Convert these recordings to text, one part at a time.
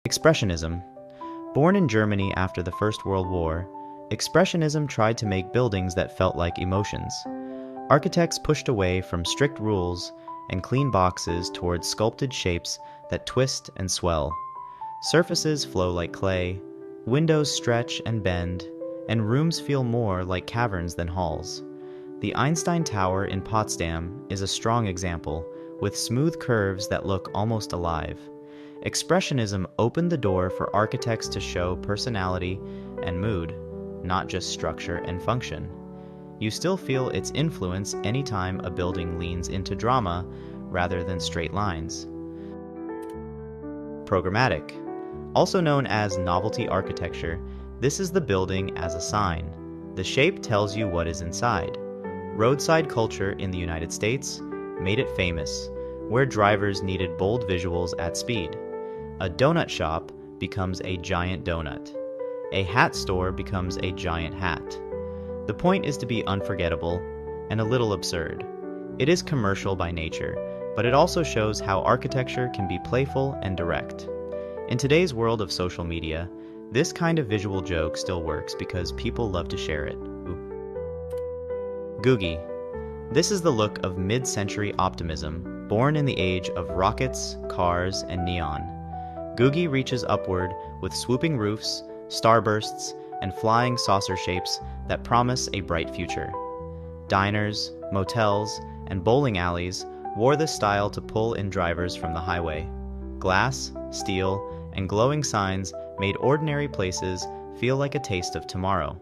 Expressionism. Born in Germany after the First World War, Expressionism tried to make buildings that felt like emotions. Architects pushed away from strict rules and clean boxes towards sculpted shapes that twist and swell. Surfaces flow like clay, windows stretch and bend, and rooms feel more like caverns than halls. The Einstein Tower in Potsdam is a strong example, with smooth curves that look almost alive. Expressionism opened the door for architects to show personality and mood, not just structure and function. You still feel its influence anytime a building leans into drama rather than straight lines. Programmatic. Also known as novelty architecture, this is the building as a sign. The shape tells you what is inside. Roadside culture in the United States made it famous, where drivers needed bold visuals at speed. A donut shop becomes a giant donut. A hat store becomes a giant hat. The point is to be unforgettable and a little absurd. It is commercial by nature, but it also shows how architecture can be playful and direct. In today's world of social media, this kind of visual joke still works because people love to share it. Googie. This is the look of mid-century optimism, born in the age of rockets, cars, and neon. Googie reaches upward with swooping roofs, starbursts, and flying saucer shapes that promise a bright future. Diners, motels, and bowling alleys wore this style to pull in drivers from the highway. Glass, steel, and glowing signs made ordinary places feel like a taste of tomorrow.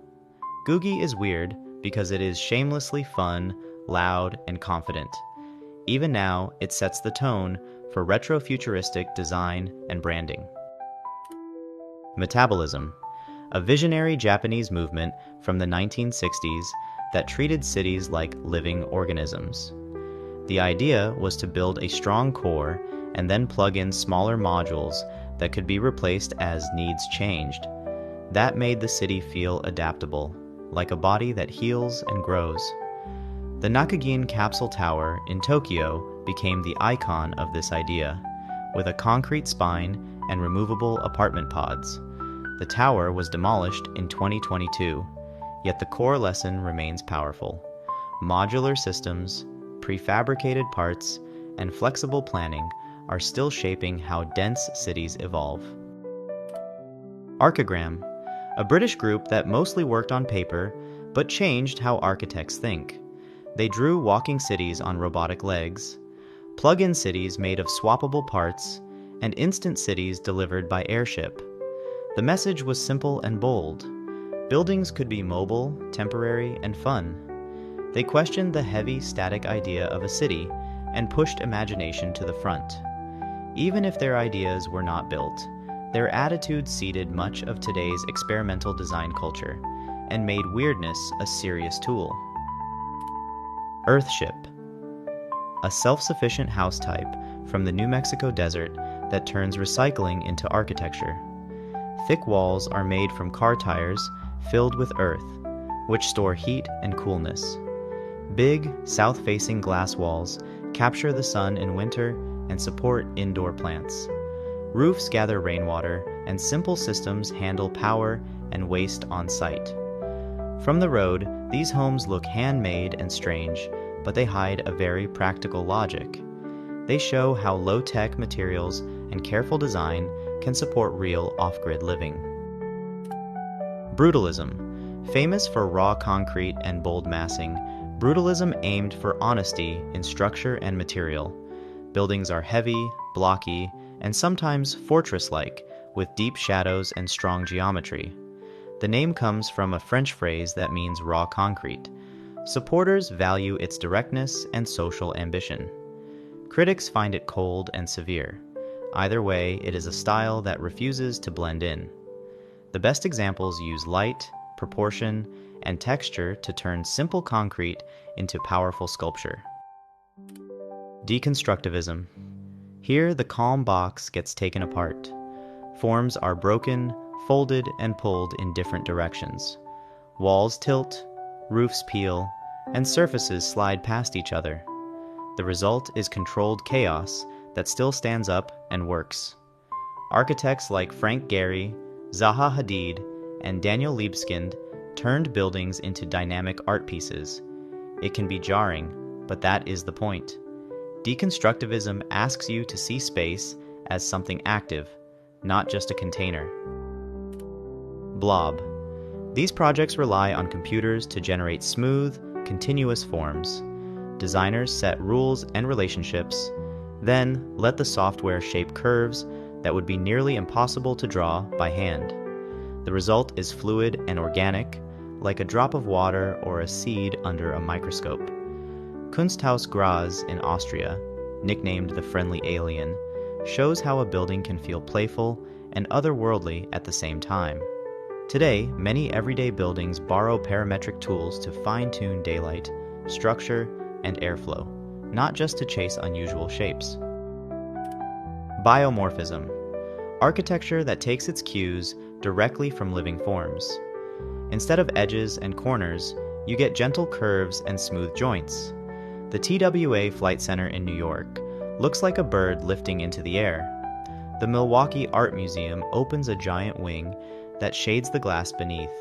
Googie is weird because it is shamelessly fun, loud, and confident. Even now, it sets the tone for retro-futuristic design and branding. Metabolism, a visionary Japanese movement from the 1960s that treated cities like living organisms. The idea was to build a strong core and then plug in smaller modules that could be replaced as needs changed. That made the city feel adaptable, like a body that heals and grows. The Nakagin Capsule Tower in Tokyo became the icon of this idea, with a concrete spine and removable apartment pods. The tower was demolished in 2022, yet the core lesson remains powerful. Modular systems, prefabricated parts, and flexible planning are still shaping how dense cities evolve. Archigram, a British group that mostly worked on paper, but changed how architects think. They drew walking cities on robotic legs, plug-in cities made of swappable parts, and instant cities delivered by airship. The message was simple and bold. Buildings could be mobile, temporary, and fun. They questioned the heavy, static idea of a city and pushed imagination to the front. Even if their ideas were not built, their attitude seeded much of today's experimental design culture and made weirdness a serious tool. Earthship, a self-sufficient house type from the New Mexico desert that turns recycling into architecture. Thick walls are made from car tires filled with earth, which store heat and coolness. Big, south-facing glass walls capture the sun in winter and support indoor plants. Roofs gather rainwater, and simple systems handle power and waste on site. From the road, these homes look handmade and strange, but they hide a very practical logic. They show how low-tech materials and careful design can support real off-grid living. Brutalism. Famous for raw concrete and bold massing, brutalism aimed for honesty in structure and material. Buildings are heavy, blocky, and sometimes fortress-like, with deep shadows and strong geometry. The name comes from a French phrase that means raw concrete. Supporters value its directness and social ambition. Critics find it cold and severe. Either way, it is a style that refuses to blend in. The best examples use light, proportion, and texture to turn simple concrete into powerful sculpture. Deconstructivism. Here, the calm box gets taken apart. Forms are broken, folded, and pulled in different directions. Walls tilt, roofs peel, and surfaces slide past each other. The result is controlled chaos that still stands up and works. Architects like Frank Gehry, Zaha Hadid, and Daniel Libeskind turned buildings into dynamic art pieces. It can be jarring, but that is the point. Deconstructivism asks you to see space as something active, not just a container. Blob. These projects rely on computers to generate smooth, continuous forms. Designers set rules and relationships, then let the software shape curves that would be nearly impossible to draw by hand. The result is fluid and organic, like a drop of water or a seed under a microscope. Kunsthaus Graz in Austria, nicknamed the Friendly Alien, shows how a building can feel playful and otherworldly at the same time. Today, many everyday buildings borrow parametric tools to fine-tune daylight, structure, and airflow, not just to chase unusual shapes. Biomorphism. Architecture that takes its cues directly from living forms. Instead of edges and corners, you get gentle curves and smooth joints. The TWA Flight Center in New York looks like a bird lifting into the air. The Milwaukee Art Museum opens a giant wing that shades the glass beneath.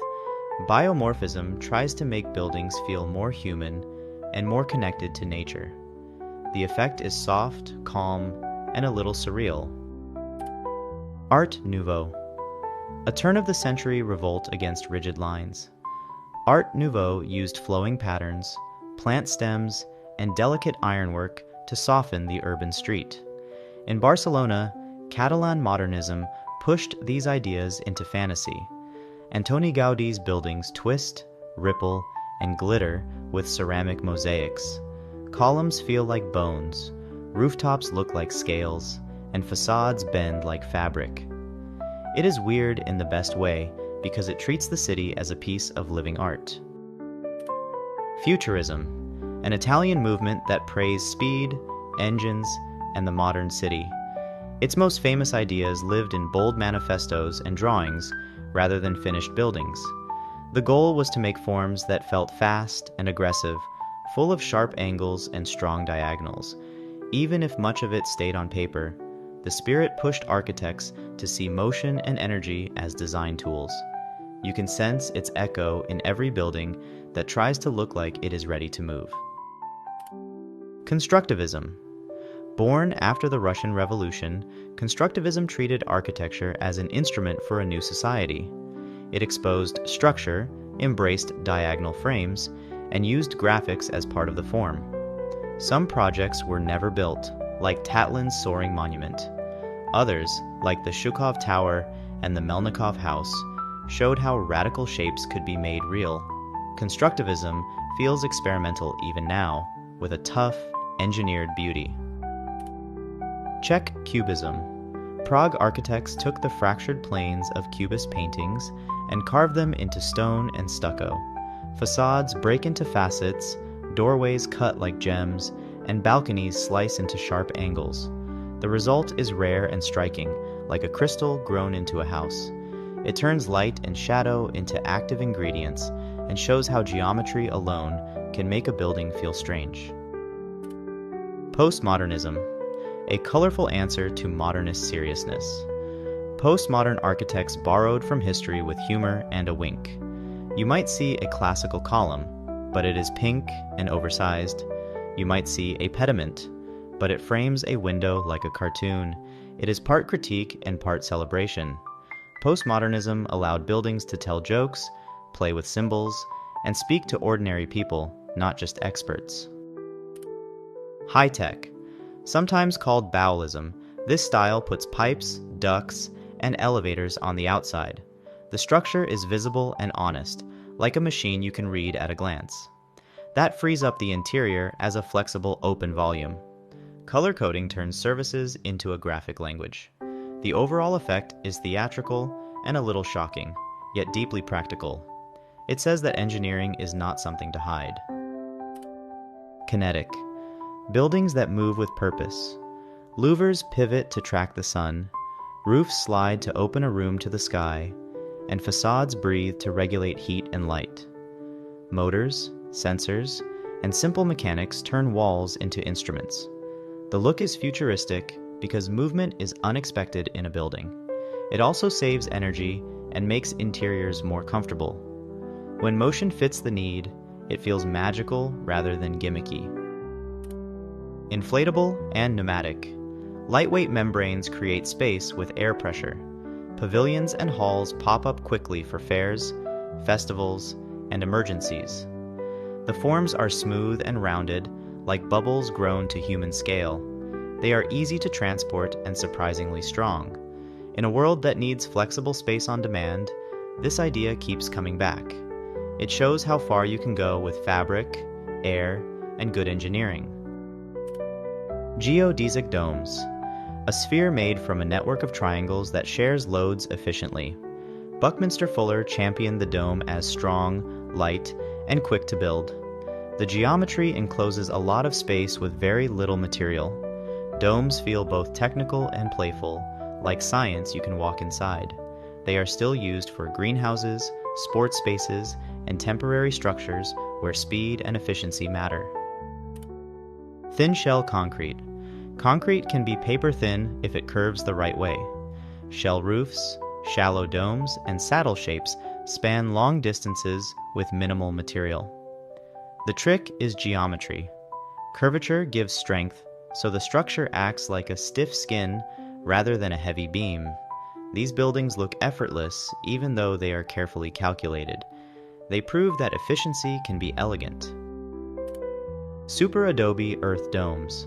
Biomorphism tries to make buildings feel more human and more connected to nature. The effect is soft, calm, and a little surreal. Art Nouveau. A turn-of-the-century revolt against rigid lines. Art Nouveau used flowing patterns, plant stems, and delicate ironwork to soften the urban street. In Barcelona, Catalan modernism pushed these ideas into fantasy. Antoni Gaudi's buildings twist, ripple, and glitter with ceramic mosaics. Columns feel like bones, rooftops look like scales, and facades bend like fabric. It is weird in the best way because it treats the city as a piece of living art. Futurism, an Italian movement that praised speed, engines, and the modern city. Its most famous ideas lived in bold manifestos and drawings rather than finished buildings. The goal was to make forms that felt fast and aggressive, full of sharp angles and strong diagonals. Even if much of it stayed on paper, the spirit pushed architects to see motion and energy as design tools. You can sense its echo in every building that tries to look like it is ready to move. Constructivism. Born after the Russian Revolution, constructivism treated architecture as an instrument for a new society. It exposed structure, embraced diagonal frames, and used graphics as part of the form. Some projects were never built, like Tatlin's Soaring Monument. Others, like the Shukov Tower and the Melnikov House, showed how radical shapes could be made real. Constructivism feels experimental even now, with a tough, engineered beauty. Czech Cubism. Prague architects took the fractured planes of Cubist paintings and carved them into stone and stucco. Facades break into facets, doorways cut like gems, and balconies slice into sharp angles. The result is rare and striking, like a crystal grown into a house. It turns light and shadow into active ingredients and shows how geometry alone can make a building feel strange. Postmodernism. A colorful answer to modernist seriousness. Postmodern architects borrowed from history with humor and a wink. You might see a classical column, but it is pink and oversized. You might see a pediment, but it frames a window like a cartoon. It is part critique and part celebration. Postmodernism allowed buildings to tell jokes, play with symbols, and speak to ordinary people, not just experts. High-tech. Sometimes called Baolism, this style puts pipes, ducts, and elevators on the outside. The structure is visible and honest, like a machine you can read at a glance. That frees up the interior as a flexible open volume. Color coding turns services into a graphic language. The overall effect is theatrical and a little shocking, yet deeply practical. It says that engineering is not something to hide. Kinetic. Buildings that move with purpose. Louvers pivot to track the sun, roofs slide to open a room to the sky, and facades breathe to regulate heat and light. Motors, sensors, and simple mechanics turn walls into instruments. The look is futuristic because movement is unexpected in a building. It also saves energy and makes interiors more comfortable. When motion fits the need, it feels magical rather than gimmicky. Inflatable and pneumatic. Lightweight membranes create space with air pressure. Pavilions and halls pop up quickly for fairs, festivals, and emergencies. The forms are smooth and rounded, like bubbles grown to human scale. They are easy to transport and surprisingly strong. In a world that needs flexible space on demand, this idea keeps coming back. It shows how far you can go with fabric, air, and good engineering. Geodesic domes. A sphere made from a network of triangles that shares loads efficiently. Buckminster Fuller championed the dome as strong, light, and quick to build. The geometry encloses a lot of space with very little material. Domes feel both technical and playful, like science you can walk inside. They are still used for greenhouses, sports spaces, and temporary structures where speed and efficiency matter. Thin shell concrete. Concrete can be paper thin if it curves the right way. Shell roofs, shallow domes, and saddle shapes span long distances with minimal material. The trick is geometry. Curvature gives strength, so the structure acts like a stiff skin rather than a heavy beam. These buildings look effortless even though they are carefully calculated. They prove that efficiency can be elegant. Super Adobe Earth Domes.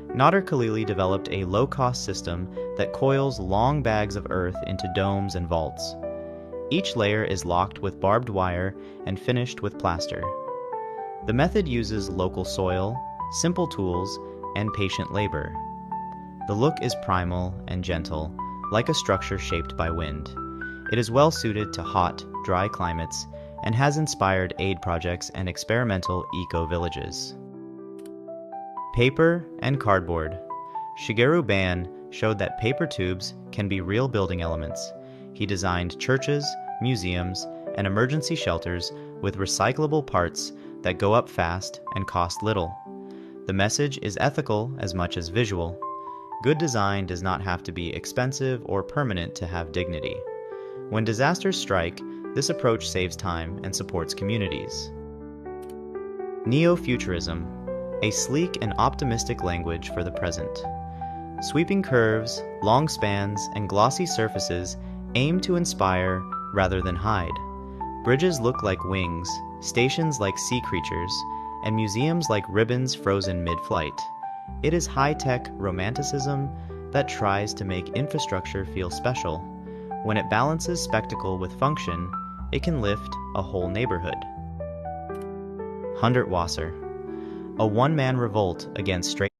Nader Khalili developed a low-cost system that coils long bags of earth into domes and vaults. Each layer is locked with barbed wire and finished with plaster. The method uses local soil, simple tools, and patient labor. The look is primal and gentle, like a structure shaped by wind. It is well suited to hot, dry climates and has inspired aid projects and experimental eco-villages. Paper and cardboard. Shigeru Ban showed that paper tubes can be real building elements. He designed churches, museums, and emergency shelters with recyclable parts that go up fast and cost little. The message is ethical as much as visual. Good design does not have to be expensive or permanent to have dignity. When disasters strike, this approach saves time and supports communities. Neo-futurism. A sleek and optimistic language for the present. Sweeping curves, long spans, and glossy surfaces aim to inspire rather than hide. Bridges look like wings, stations like sea creatures, and museums like ribbons frozen mid-flight. It is high-tech romanticism that tries to make infrastructure feel special. When it balances spectacle with function, it can lift a whole neighborhood. Hundertwasser. A one-man revolt against straight